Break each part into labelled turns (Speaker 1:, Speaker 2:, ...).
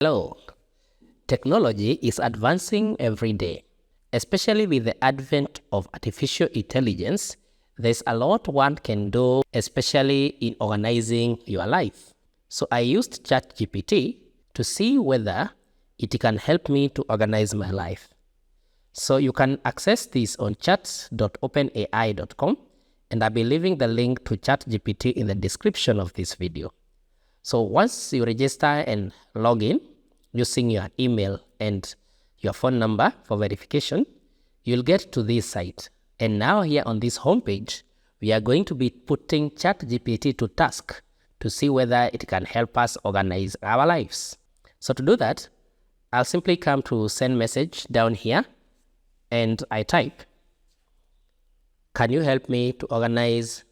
Speaker 1: Hello. Technology is advancing every day, especially with the advent of artificial intelligence. There's a lot one can do, especially in organizing your life. So I used ChatGPT to see whether it can help me to organize my life. So you can access this on chat.openai.com, and I'll be leaving the link to ChatGPT in the description of this video. So once you register and log in using your email and your phone number for verification, you'll get to this site. And now here on this homepage, we are going to be putting ChatGPT to task to see whether it can help us organize our lives. So to do that, I'll simply come to send message down here and I type, "Can you help me to organize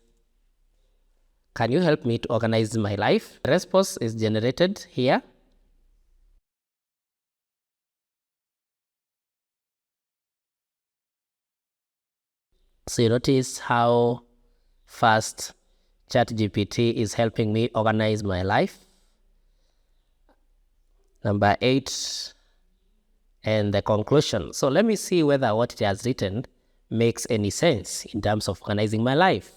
Speaker 1: my life?" The response is generated here. So you notice how fast ChatGPT is helping me organize my life. Number 8, and the conclusion. So let me see whether what it has written makes any sense in terms of organizing my life.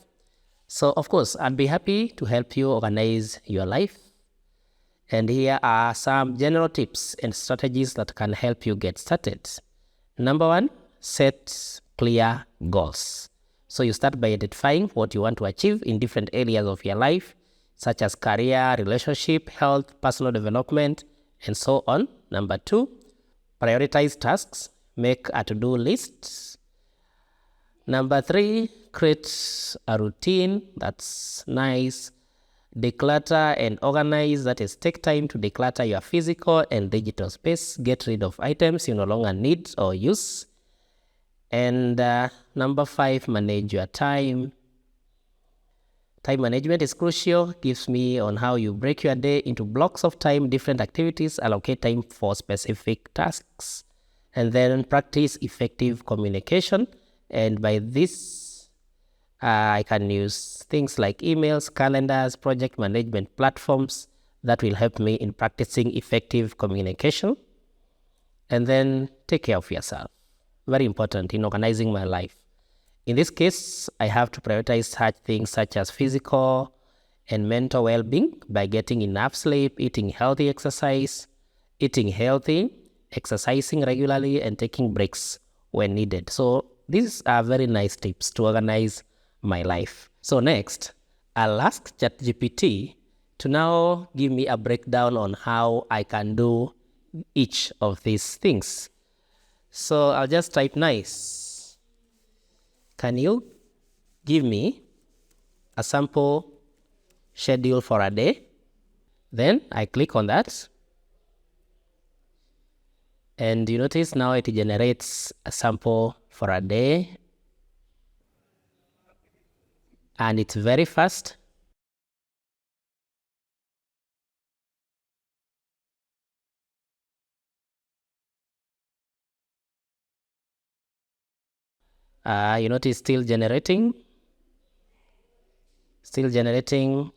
Speaker 1: So of course, I'd be happy to help you organize your life. And here are some general tips and strategies that can help you get started. Number 1, set clear goals. So you start by identifying what you want to achieve in different areas of your life, such as career, relationship, health, personal development, and so on. Number 2, prioritize tasks. Make a to-do list. Number 3, create a routine. That's nice. Declutter and organize. That is, take time to declutter your physical and digital space. Get rid of items you no longer need or use. And number 5, manage your time. Time management is crucial. Gives me on how you break your day into blocks of time, different activities, allocate time for specific tasks. And then practice effective communication. And by this, I can use things like emails, calendars, project management platforms that will help me in practicing effective communication. And then take care of yourself. Very important in organizing my life. In this case, I have to prioritize such things such as physical and mental well-being by getting enough sleep, eating healthy, exercising regularly, and taking breaks when needed. So these are very nice tips to organize my life. So next, I'll ask ChatGPT to now give me a breakdown on how I can do each of these things. So I'll just type nice. Can you give me a sample schedule for a day? Then I click on that. And you notice now it generates a sample for a day. And it's very fast. You notice still generating,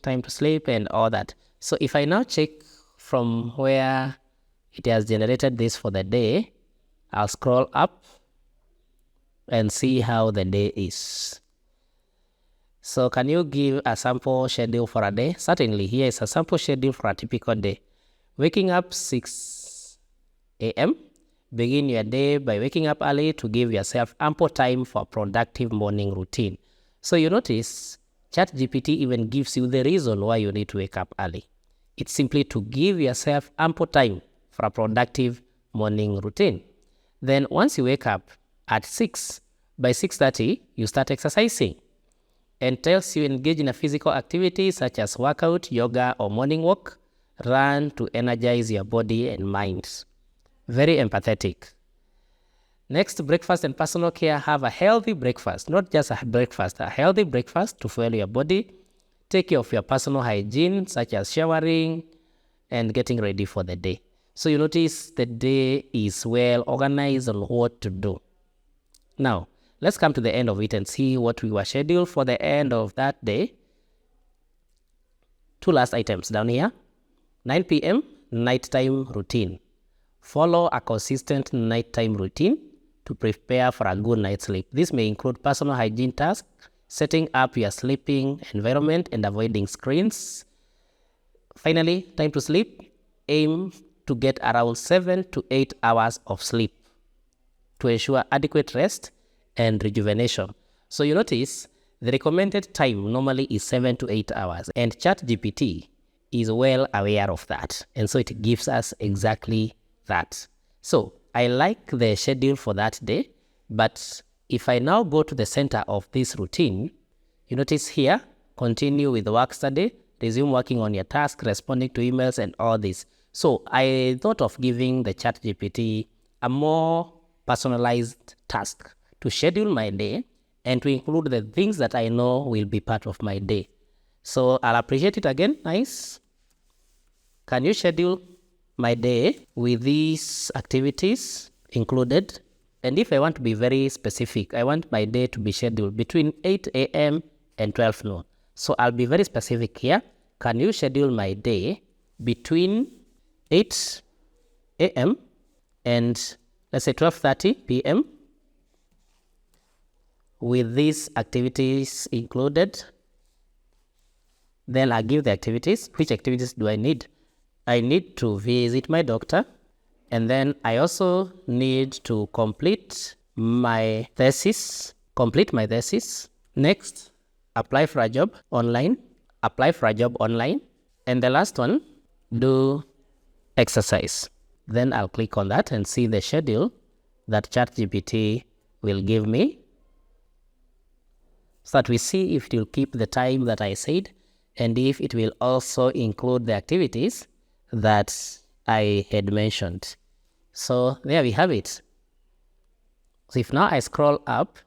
Speaker 1: time to sleep and all that. So if I now check from where it has generated this for the day, I'll scroll up and see how the day is. So can you give a sample schedule for a day? Certainly, here is a sample schedule for a typical day. Waking up 6 a.m. Begin your day by waking up early to give yourself ample time for a productive morning routine. So you notice ChatGPT even gives you the reason why you need to wake up early. It's simply to give yourself ample time for a productive morning routine. Then once you wake up at 6, by 6:30, you start exercising, and tells you engage in a physical activity such as workout, yoga, or morning walk. Run to energize your body and mind. Very empathetic. Next, breakfast and personal care. Have a healthy breakfast, not just a breakfast, a healthy breakfast to fuel your body. Take care of your personal hygiene, such as showering and getting ready for the day. So you notice the day is well organized on what to do. Now, let's come to the end of it and see what we were scheduled for the end of that day. 2 last items down here. 9 p.m., nighttime routine. Follow a consistent nighttime routine to prepare for a good night's sleep. This may include personal hygiene tasks, setting up your sleeping environment, and avoiding screens. Finally, time to sleep. Aim to get around 7 to 8 hours of sleep to ensure adequate rest and rejuvenation. So you notice the recommended time normally is 7 to 8 hours, and ChatGPT is well aware of that, and so it gives us exactly that. So I like the schedule for that day, but if I now go to the center of this routine, you notice here, continue with work study, resume working on your task, responding to emails, and all this. So I thought of giving the ChatGPT a more personalized task to schedule my day and to include the things that I know will be part of my day. So I'll appreciate it again. Nice. Can you schedule my day with these activities included? And if I want to be very specific, I want my day to be scheduled between 8 a.m. and 12 noon. So I'll be very specific here. Can you schedule my day between 8 a.m. and let's say 12:30 p.m. with these activities included? Then I'll give the activities. Which activities do I need? I need to visit my doctor, and then I also need to complete my thesis. Next, apply for a job online. And the last one, do exercise. Then I'll click on that and see the schedule that ChatGPT will give me, so that we see if it will keep the time that I said, and if it will also include the activities that I had mentioned. So there we have it. So if now I scroll up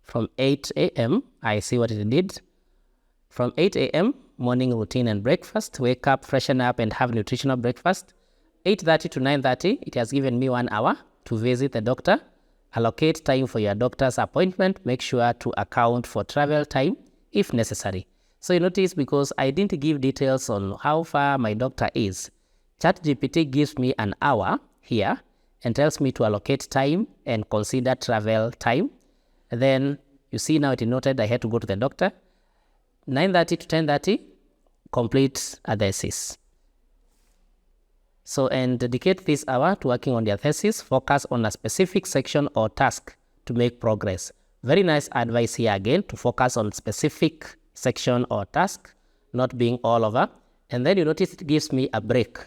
Speaker 1: from 8 a.m., I see what it did. From 8 a.m., morning routine and breakfast, wake up, freshen up, and have nutritional breakfast. 8:30 to 9:30, it has given me 1 hour to visit the doctor. Allocate time for your doctor's appointment. Make sure to account for travel time if necessary. So you notice, because I didn't give details on how far my doctor is, ChatGPT gives me an hour here and tells me to allocate time and consider travel time. And then you see now it noted I had to go to the doctor. 9:30 to 10:30, complete a thesis. So, and dedicate this hour to working on your thesis. Focus on a specific section or task to make progress. Very nice advice here again, to focus on specific section or task, not being all over. And then you notice it gives me a break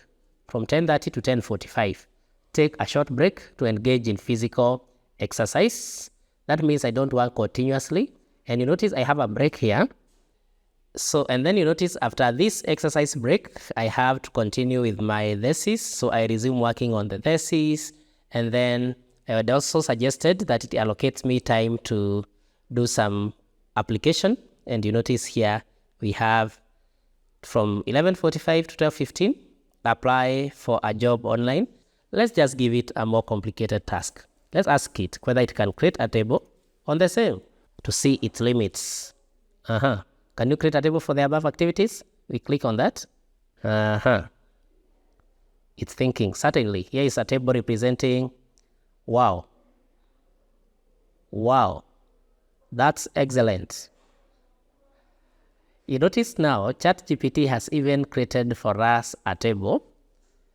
Speaker 1: from 10:30 to 10:45. Take a short break to engage in physical exercise. That means I don't work continuously. And you notice I have a break here. So, and then you notice after this exercise break, I have to continue with my thesis. So I resume working on the thesis. And then I would also suggested that it allocates me time to do some application. And you notice here we have from 11:45 to 12:15, apply for a job online. Let's just give it a more complicated task. Let's ask it whether it can create a table on the same to see its limits. Can you create a table for the above activities? We click on that. It's thinking, certainly. Here is a table representing, wow, that's excellent. You notice now ChatGPT has even created for us a table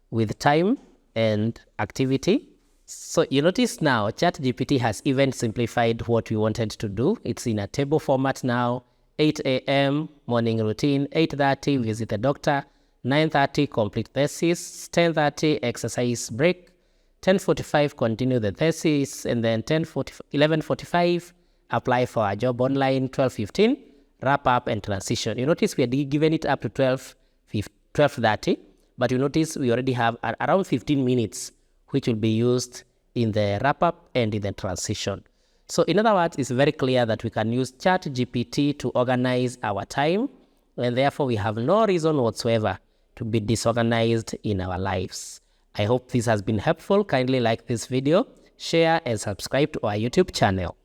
Speaker 1: with time and activity. So you notice now ChatGPT has even simplified what we wanted to do. It's in a table format now. 8 a.m. morning routine, 8:30 visit the doctor, 9:30 complete thesis, 10:30 exercise break, 10:45 continue the thesis, and then 11:45 apply for a job online, 12:15 wrap up and transition. You notice we had given it up to 12:30, but you notice we already have around 15 minutes which will be used in the wrap up and in the transition. So in other words, it's very clear that we can use ChatGPT to organize our time, and therefore we have no reason whatsoever to be disorganized in our lives. I hope this has been helpful. Kindly like this video, share and subscribe to our YouTube channel.